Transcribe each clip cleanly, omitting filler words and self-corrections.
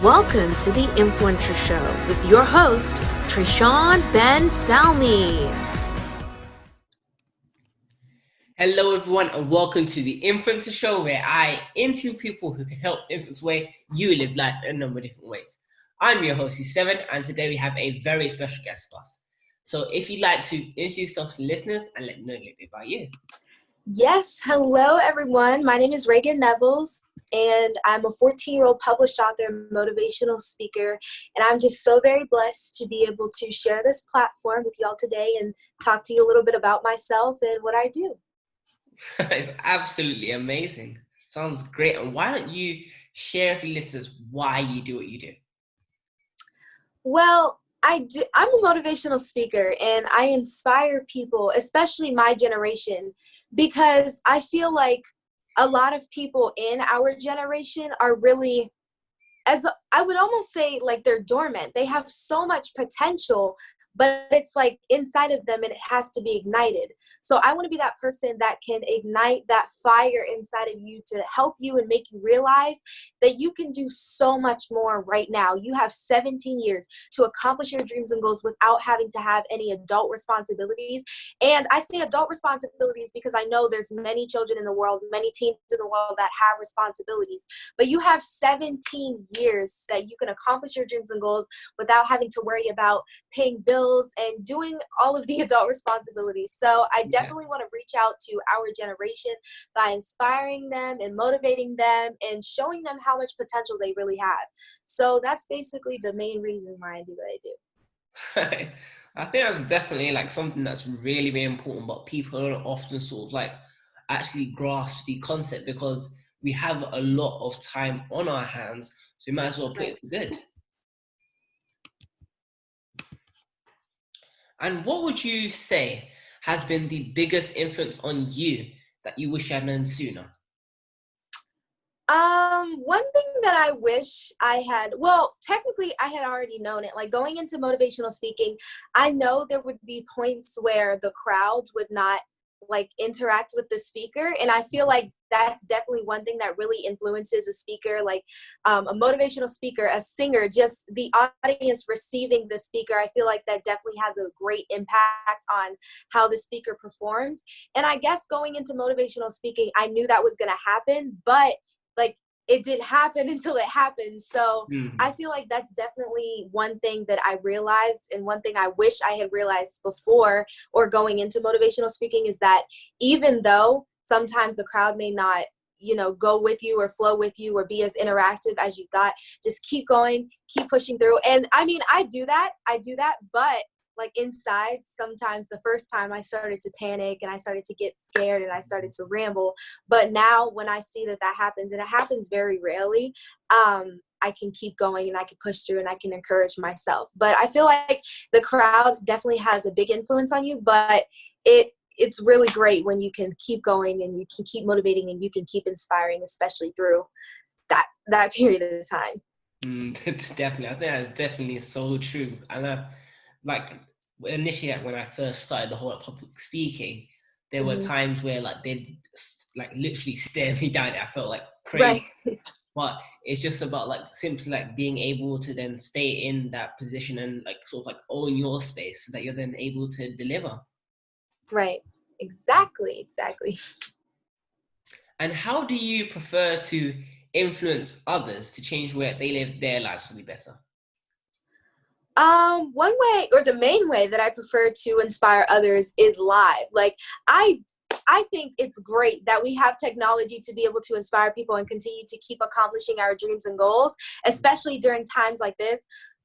Welcome to the Influencer Show with your host, Trishawn Ben Salmi. Hello everyone and welcome to the Influencer Show, where I interview people who can help influence the way you live life in a number of different ways. I'm your host, C7, and today we have a very special guest with us. So if you'd like to introduce yourself to listeners and let them know a little bit about you. Yes, hello everyone. My name is Reagan Nevels, and I'm a 14-year-old published author and motivational speaker, and I'm just so very blessed to be able to share this platform with y'all today and talk to you a little bit about myself and what I do. It's absolutely amazing. Sounds great. And why don't you share with the listeners why you do what you do? Well, I'm a motivational speaker, and I inspire people, especially my generation, because I feel like a lot of people in our generation are really, as I would almost say, like they're dormant. They have so much potential, but it's like inside of them and it has to be ignited. So I want to be that person that can ignite that fire inside of you to help you and make you realize that you can do so much more right now. You have 17 years to accomplish your dreams and goals without having to have any adult responsibilities. And I say adult responsibilities because I know there's many children in the world, many teens in the world that have responsibilities, but you have 17 years that you can accomplish your dreams and goals without having to worry about paying bills and doing all of the adult responsibilities. So I definitely want to reach out to our generation by inspiring them and motivating them and showing them how much potential they really have. So that's basically the main reason why I do what I do. I think that's definitely like something that's really, really important, but people don't often sort of like actually grasp the concept because we have a lot of time on our hands, so we might as well put it to good. And what would you say has been the biggest influence on you that you wish you had known sooner? One thing that I wish I had, well, technically I had already known it. Like going into motivational speaking, I know there would be points where the crowds would not like interact with the speaker. And I feel like that's definitely one thing that really influences a speaker, like a motivational speaker, a singer, just the audience receiving the speaker. I feel like that definitely has a great impact on how the speaker performs. And I guess going into motivational speaking, I knew that was going to happen, but like it didn't happen until it happened. So I feel like that's definitely one thing that I realized, and one thing I wish I had realized before or going into motivational speaking is that even though sometimes the crowd may not, go with you or flow with you or be as interactive as you thought, just keep going, keep pushing through. And I mean, I do that, but like inside, sometimes the first time I started to panic and I started to get scared and I started to ramble. But now when I see that happens, and it happens very rarely, I can keep going and I can push through and I can encourage myself. But I feel like the crowd definitely has a big influence on you, but it's really great when you can keep going and you can keep motivating and you can keep inspiring, especially through that period of time. Definitely. I think that's definitely so true. And like initially, like, when I first started the whole public speaking, there were times where like they'd like literally stare me down. I felt like crazy. Right. But it's just about like simply like being able to then stay in that position and like sort of like own your space so that you're then able to deliver. Right. Exactly. And how do you prefer to influence others to change where they live their lives to be better? One way, or the main way that I prefer to inspire others is live. Like I think it's great that we have technology to be able to inspire people and continue to keep accomplishing our dreams and goals, especially during times like this.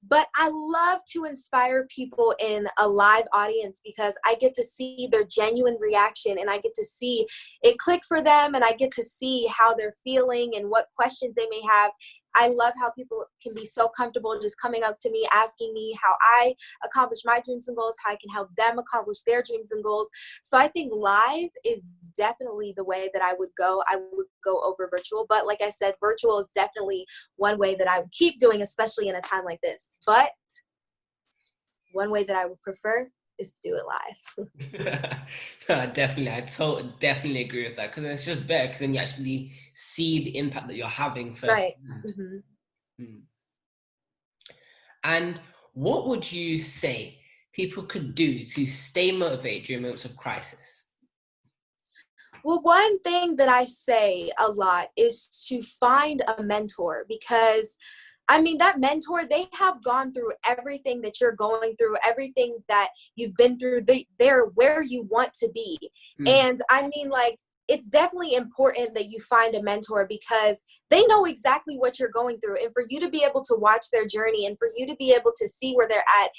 But I love to inspire people in a live audience because I get to see their genuine reaction and I get to see it click for them and I get to see how they're feeling and what questions they may have. I love how people can be so comfortable just coming up to me, asking me how I accomplish my dreams and goals, how I can help them accomplish their dreams and goals. So I think live is definitely the way that I would go. I would go over virtual, but like I said, virtual is definitely one way that I would keep doing, especially in a time like this. But one way that I would prefer is do it live. Definitely, definitely agree with that because it's just better because then you actually see the impact that you're having first. Right. Mm-hmm. And what would you say people could do to stay motivated during moments of crisis? Well, one thing that I say a lot is to find a mentor, because I mean, that mentor, they have gone through everything that you're going through, everything that you've been through. They're where you want to be. Mm. And I mean, like, it's definitely important that you find a mentor, because they know exactly what you're going through. And for you to be able to watch their journey and for you to be able to see where they're at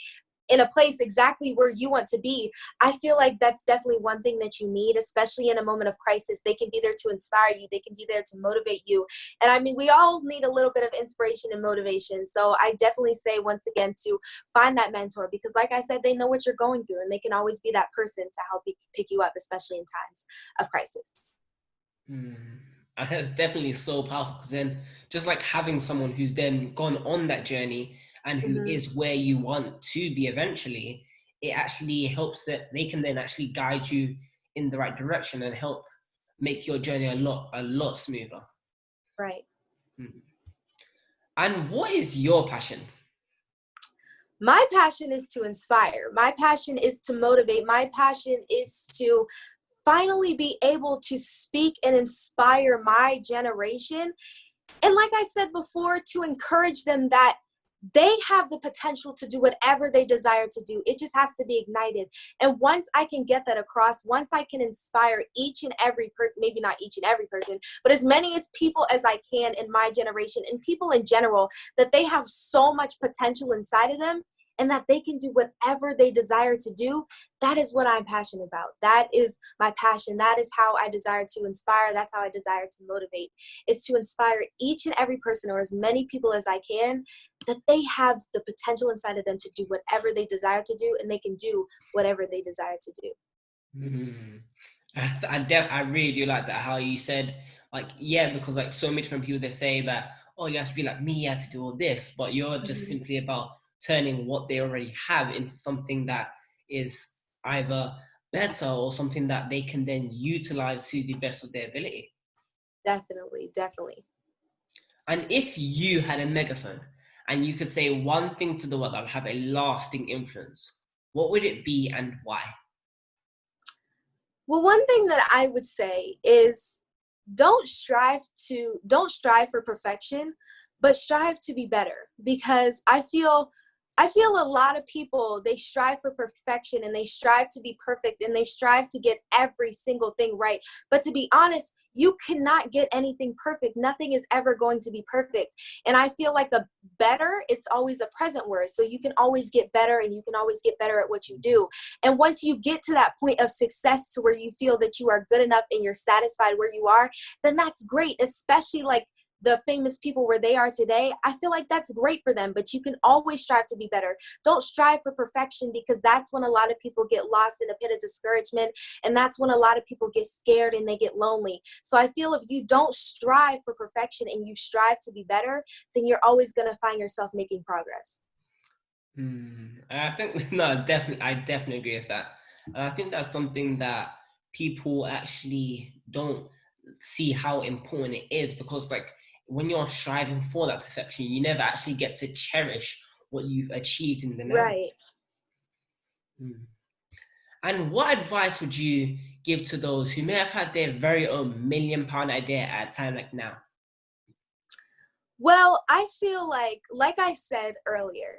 in a place exactly where you want to be, I feel like that's definitely one thing that you need, especially in a moment of crisis. They can be there to inspire you. They can be there to motivate you. And I mean, we all need a little bit of inspiration and motivation. So I definitely say, once again, to find that mentor, because like I said, they know what you're going through and they can always be that person to help you, pick you up, especially in times of crisis. Mm. And that's definitely so powerful, because then just like having someone who's then gone on that journey and who Mm-hmm. is where you want to be eventually, it actually helps that they can then actually guide you in the right direction and help make your journey a lot smoother. Right. Mm. And what is your passion? My passion is to inspire. My passion is to motivate. My passion is to finally be able to speak and inspire my generation. And like I said before, to encourage them that they have the potential to do whatever they desire to do. It just has to be ignited. And once I can get that across, once I can inspire each and every person, maybe not each and every person, but as many as people as I can in my generation and people in general, that they have so much potential inside of them and that they can do whatever they desire to do, that is what I'm passionate about. That is my passion. That is how I desire to inspire. That's how I desire to motivate, is to inspire each and every person, or as many people as I can, that they have the potential inside of them to do whatever they desire to do, and they can do whatever they desire to do. Mm. I really do like that, how you said, like, yeah, because like so many different people, they say that, oh, you have to be like me, you have to do all this, but you're just Mhm. simply about turning what they already have into something that is either better or something that they can then utilize to the best of their ability. Definitely, definitely. And if you had a megaphone and you could say one thing to the world that would have a lasting influence, what would it be and why? Well, one thing that I would say is, don't strive for perfection, but strive to be better, because I feel a lot of people, they strive for perfection and they strive to be perfect and they strive to get every single thing right. But to be honest, you cannot get anything perfect. Nothing is ever going to be perfect. And I feel like a better, it's always a present word. So you can always get better and you can always get better at what you do. And once you get to that point of success to where you feel that you are good enough and you're satisfied where you are, then that's great, especially like the famous people where they are today. I feel like that's great for them, but you can always strive to be better. Don't strive for perfection, because that's when a lot of people get lost in a pit of discouragement. And that's when a lot of people get scared and they get lonely. So I feel if you don't strive for perfection and you strive to be better, then you're always going to find yourself making progress. And I think no, I definitely agree with that. And I think that's something that people actually don't see how important it is, because like when you're striving for that perfection, you never actually get to cherish what you've achieved in the now. Right. Mm. And what advice would you give to those who may have had their very own £1 million idea at a time like now? Well, I feel like I said earlier,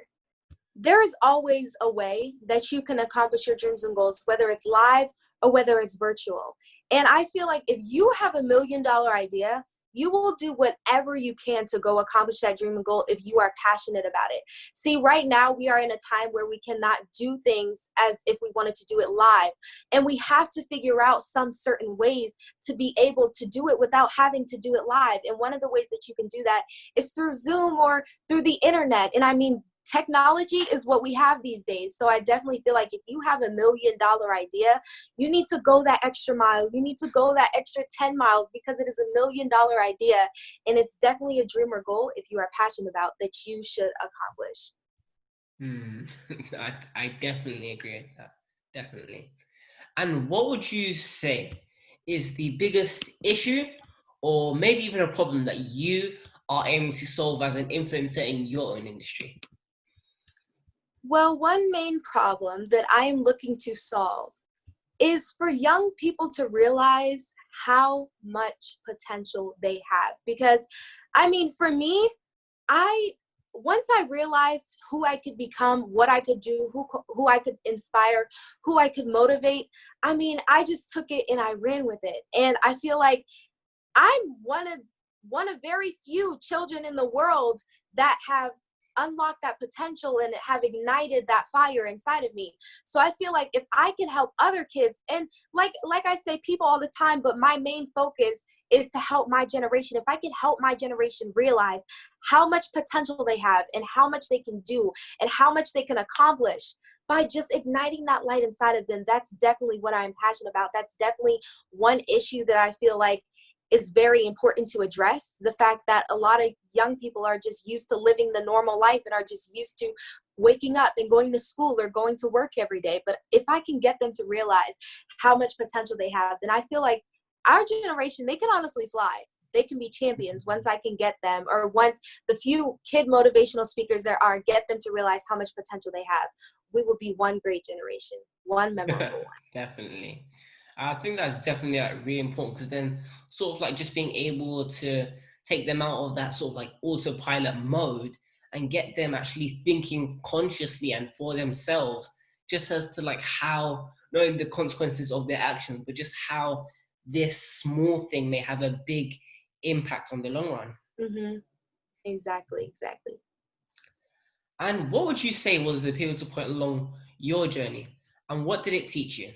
there is always a way that you can accomplish your dreams and goals, whether it's live or whether it's virtual. And I feel like if you have $1 million idea, you will do whatever you can to go accomplish that dream and goal if you are passionate about it. See, right now we are in a time where we cannot do things as if we wanted to do it live. And we have to figure out some certain ways to be able to do it without having to do it live. And one of the ways that you can do that is through Zoom or through the internet. And I mean, technology is what we have these days. So I definitely feel like if you have $1 million idea, you need to go that extra mile. You need to go that extra 10 miles, because it is $1 million idea. And it's definitely a dream or goal, if you are passionate about, that you should accomplish. I definitely agree with that. Definitely. And what would you say is the biggest issue or maybe even a problem that you are aiming to solve as an influencer in your own industry? Well, one main problem that I am looking to solve is for young people to realize how much potential they have. Because, I mean, for me, I once I realized who I could become, what I could do, who I could inspire, who I could motivate, I mean, I just took it and I ran with it. And I feel like I'm one of very few children in the world that have unlocked that potential and have ignited that fire inside of me. So I feel like if I can help other kids, and like I say people all the time, but my main focus is to help my generation. If I can help my generation realize how much potential they have and how much they can do and how much they can accomplish by just igniting that light inside of them, that's definitely what I'm passionate about. That's definitely one issue that I feel like is very important to address. The fact that a lot of young people are just used to living the normal life and are just used to waking up and going to school or going to work every day. But if I can get them to realize how much potential they have, then I feel like our generation, they can honestly fly. They can be champions once I can get them, or once the few kid motivational speakers there are, get them to realize how much potential they have. We will be one great generation, one memorable one. Definitely. I think that's definitely like really important, because then sort of like just being able to take them out of that sort of like autopilot mode and get them actually thinking consciously and for themselves, just as to like how, knowing the consequences of their actions, but just how this small thing may have a big impact on the long run. Mm-hmm. Exactly. And what would you say was the pivotal point along your journey, and what did it teach you?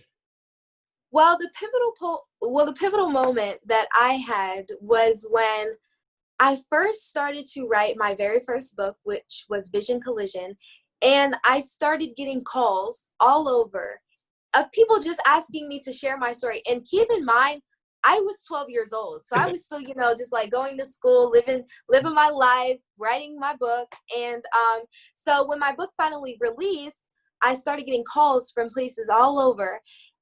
Well, the pivotal moment that I had was when I first started to write my very first book, which was Vision Collision, and I started getting calls all over of people just asking me to share my story. And keep in mind, I was 12 years old, so I was still, just like going to school, living my life, writing my book. And so when my book finally released, I started getting calls from places all over,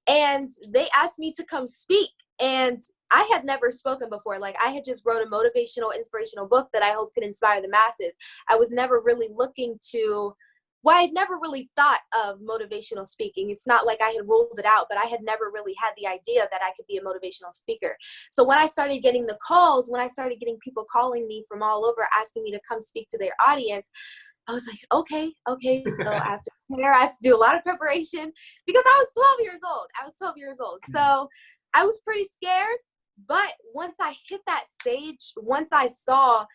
and they asked me to come speak. And I had never spoken before. Like, I had just wrote a motivational, inspirational book that I hope could inspire the masses. I was never really looking to, well, I had never really thought of motivational speaking. It's not like I had ruled it out, but I had never really had the idea that I could be a motivational speaker. So when I started getting the calls, when I started getting people calling me from all over asking me to come speak to their audience, I was like, okay. So I have to prepare. I have to do a lot of preparation because I was 12 years old. So I was pretty scared. But once I hit that stage, once I saw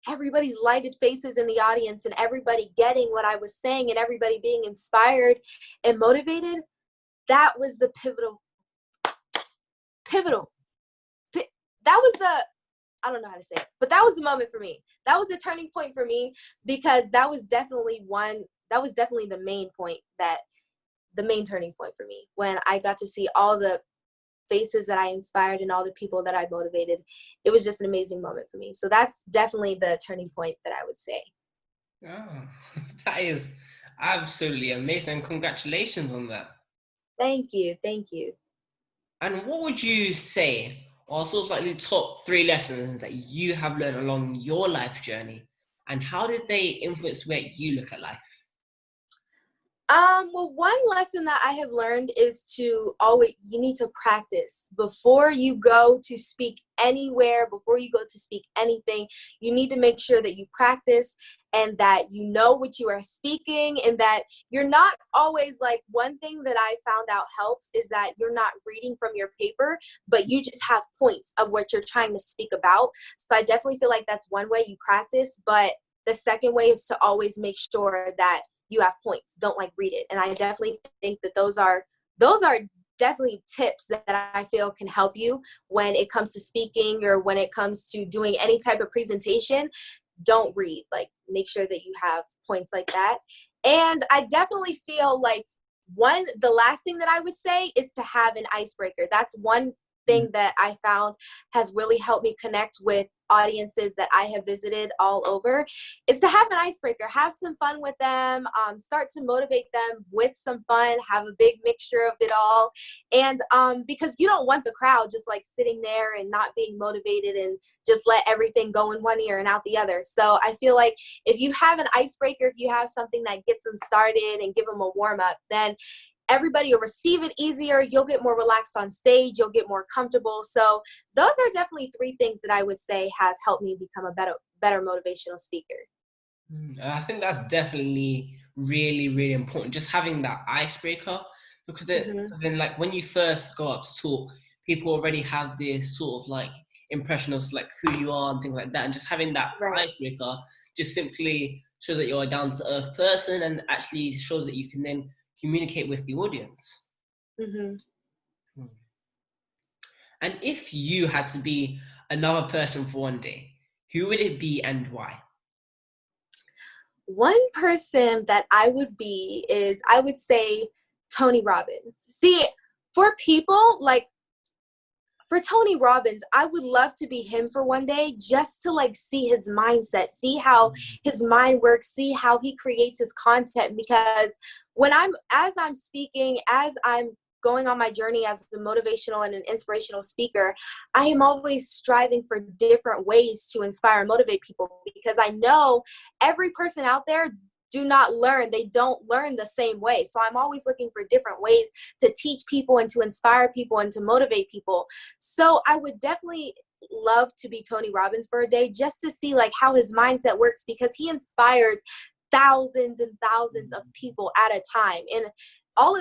everybody's lighted faces in the audience and everybody getting what I was saying and everybody being inspired and motivated, that was the pivotal. That was I don't know how to say it, but that was the moment for me. That was the turning point for me, because that was definitely the main turning point for me, when I got to see all the faces that I inspired and all the people that I motivated. It was just an amazing moment for me. So that's definitely the turning point that I would say. Oh, that is absolutely amazing. Congratulations on that. Thank you. And what would you say are sort of like the top 3 lessons that you have learned along your life journey? And how did they influence the way you look at life? Well, one lesson that I have learned is you need to practice before you go to speak anywhere, before you go to speak anything. You need to make sure that you practice and that you know what you are speaking, and that you're not always, like, one thing that I found out helps is that you're not reading from your paper, but you just have points of what you're trying to speak about. So I definitely feel like that's one way you practice, but the second way is to always make sure that you have points. Don't read it. And I definitely think that those are definitely tips that I feel can help you when it comes to speaking or when it comes to doing any type of presentation. Don't read. Make sure that you have points like that. And I definitely feel like the last thing that I would say is to have an icebreaker. That's one thing that I found has really helped me connect with audiences that I have visited all over is to have an icebreaker, have some fun with them, start to motivate them with some fun, have a big mixture of it all. And because you don't want the crowd just like sitting there and not being motivated and just let everything go in one ear and out the other. So I feel like if you have an icebreaker, if you have something that gets them started and give them a warm up, then everybody will receive it easier. You'll get more relaxed on stage. You'll get more comfortable. So those are definitely three things that I would say have helped me become a better motivational speaker. And I think that's definitely really, really important. Just having that icebreaker, because then like when you first go up to talk, people already have this sort of like impression of like who you are and things like that. And just having that icebreaker just simply shows that you're a down to earth person and actually shows that you can then communicate with the audience. And if you had to be another person for one day, who would it be and why? One person that I would be is, I would say, Tony Robbins. See, for people like, for Tony Robbins, I would love to be him for one day, just to like see his mindset, see how his mind works, see how he creates his content. Because as I'm speaking, as I'm going on my journey as a motivational and an inspirational speaker, I am always striving for different ways to inspire and motivate people, because I know every person out there they don't learn the same way. So I'm always looking for different ways to teach people and to inspire people and to motivate people. So I would definitely love to be Tony Robbins for a day, just to see like how his mindset works, because he inspires thousands and thousands of people at a time. And most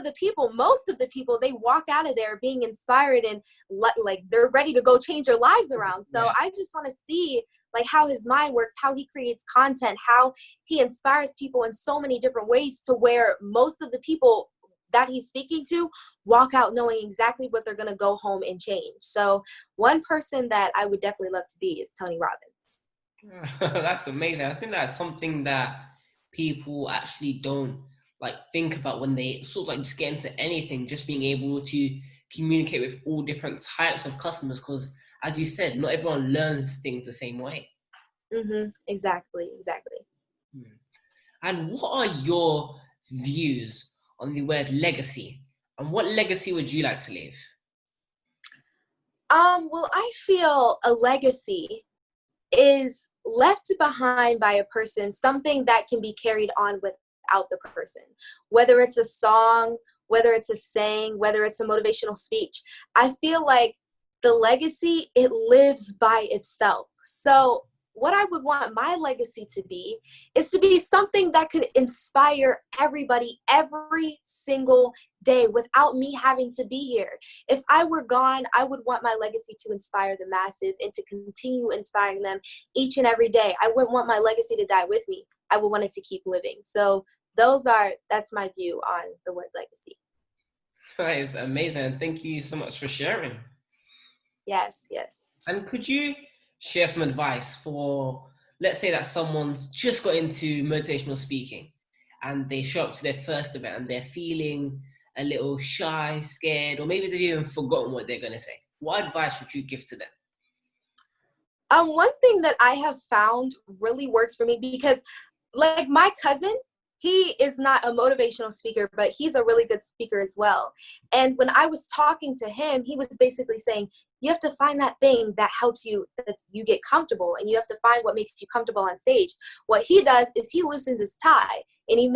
of the people, they walk out of there being inspired and like they're ready to go change their lives around. So I just want to see like how his mind works, how he creates content, how he inspires people in so many different ways, to where most of the people that he's speaking to walk out knowing exactly what they're going to go home and change. So one person that I would definitely love to be is Tony Robbins. That's amazing. I think that's something that people actually don't like think about when they sort of like just get into anything, just being able to communicate with all different types of customers, because as you said, not everyone learns things the same way. Exactly. And what are your views on the word legacy, and what legacy would you like to leave? Well, I feel a legacy is left behind by a person, something that can be carried on without the person, whether it's a song, whether it's a saying, whether it's a motivational speech. I feel like the legacy, it lives by itself. So what I would want my legacy to be is to be something that could inspire everybody every single day without me having to be here. If I were gone, I would want my legacy to inspire the masses and to continue inspiring them each and every day. I wouldn't want my legacy to die with me. I would want it to keep living. So that's my view on the word legacy. That is amazing. Thank you so much for sharing. Yes. And could you share some advice for, let's say that someone's just got into motivational speaking and they show up to their first event and they're feeling a little shy, scared, or maybe they've even forgotten what they're going to say. What advice would you give to them? One thing that I have found really works for me, because like my cousin, he is not a motivational speaker, but he's a really good speaker as well. And when I was talking to him, he was basically saying, you have to find that thing that helps you, that you get comfortable, and you have to find what makes you comfortable on stage. What he does is he loosens his tie and it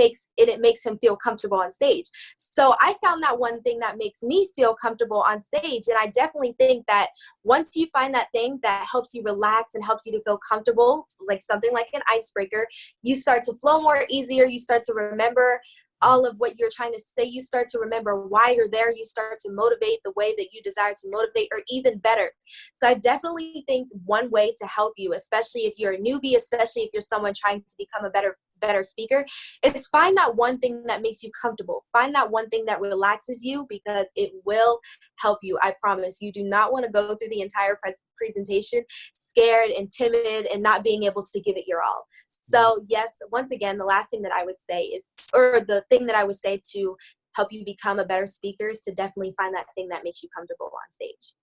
makes him feel comfortable on stage. So I found that one thing that makes me feel comfortable on stage. And I definitely think that once you find that thing that helps you relax and helps you to feel comfortable, like something like an icebreaker, you start to flow more easier. You start to remember all of what you're trying to say. You start to remember why you're there. You start to motivate the way that you desire to motivate, or even better. So I definitely think one way to help you, especially if you're a newbie, especially if you're someone trying to become a better speaker, is find that one thing that makes you comfortable. Find that one thing that relaxes you, because it will help you. I promise. You do not want to go through the entire presentation scared and timid and not being able to give it your all. So yes, once again, the last thing that I would say is, or the thing that I would say to help you become a better speaker, is to definitely find that thing that makes you comfortable on stage.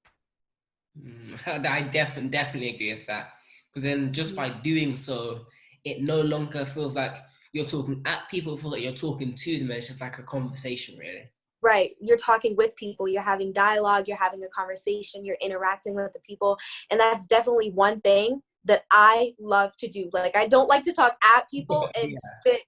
I definitely agree with that. Because then just by doing so, it no longer feels like you're talking at people, it feels like you're talking to them. It's just like a conversation, really. Right. You're talking with people, you're having dialogue, you're having a conversation, you're interacting with the people. And that's definitely one thing that I love to do. Like, I don't like to talk at people and Yeah, spit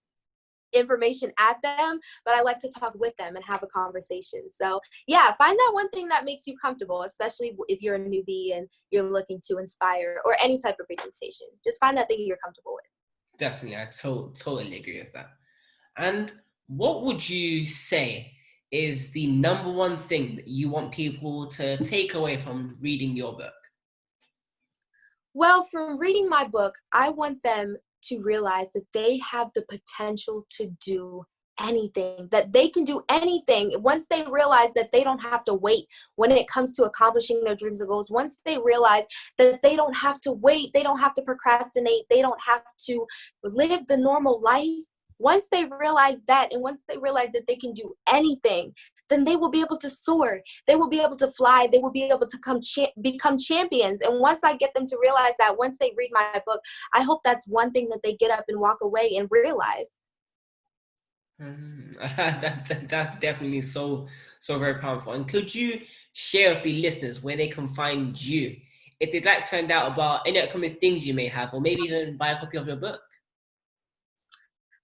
information at them, but I like to talk with them and have a conversation. So yeah, find that one thing that makes you comfortable, especially if you're a newbie and you're looking to inspire or any type of presentation. Just find that thing you're comfortable with. definitely. I totally agree with that. And what would you say is the number one thing that you want people to take away from reading your book? Well, from reading my book, I want them to realize that they have the potential to do anything, that they can do anything. Once they realize that they don't have to wait when it comes to accomplishing their dreams and goals, once they realize that they don't have to wait, they don't have to procrastinate, they don't have to live the normal life. Once they realize that, and once they realize that they can do anything, then they will be able to soar. They will be able to fly. They will be able to become champions. And once I get them to realize that, once they read my book, I hope that's one thing that they get up and walk away and realize. That's definitely so very powerful. And could you share with the listeners where they can find you if they'd like to find out about any upcoming things you may have, or maybe even buy a copy of your book?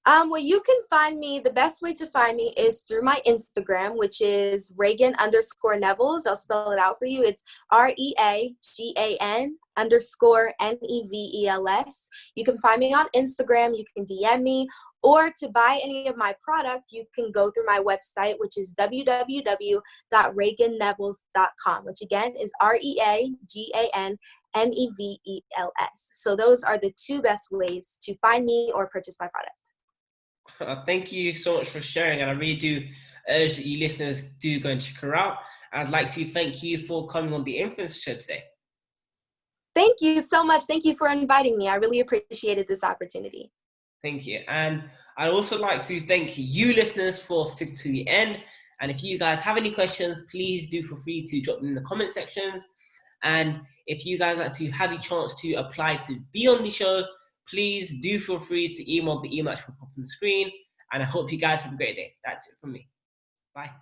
Well, you can find me, the best way to find me is through my Instagram, which is Reagan_Nevels. I'll spell it out for you. It's REAGAN_NEVELS. You can find me on Instagram. You can DM me. Or to buy any of my product, you can go through my website, which is www.reagannevels.com, which again is REAGANNEVELS. So those are the two best ways to find me or purchase my product. Thank you so much for sharing, and I really do urge that you listeners do go and check her out. I'd like to thank you for coming on the Influence Show today. Thank you so much. Thank you for inviting me. I really appreciated this opportunity. Thank you. And I'd also like to thank you listeners for sticking to the end. And if you guys have any questions, please do feel free to drop them in the comment sections. And if you guys like to have a chance to apply to be on the show, please do feel free to email the email that will pop on the screen. And I hope you guys have a great day. That's it from me. Bye.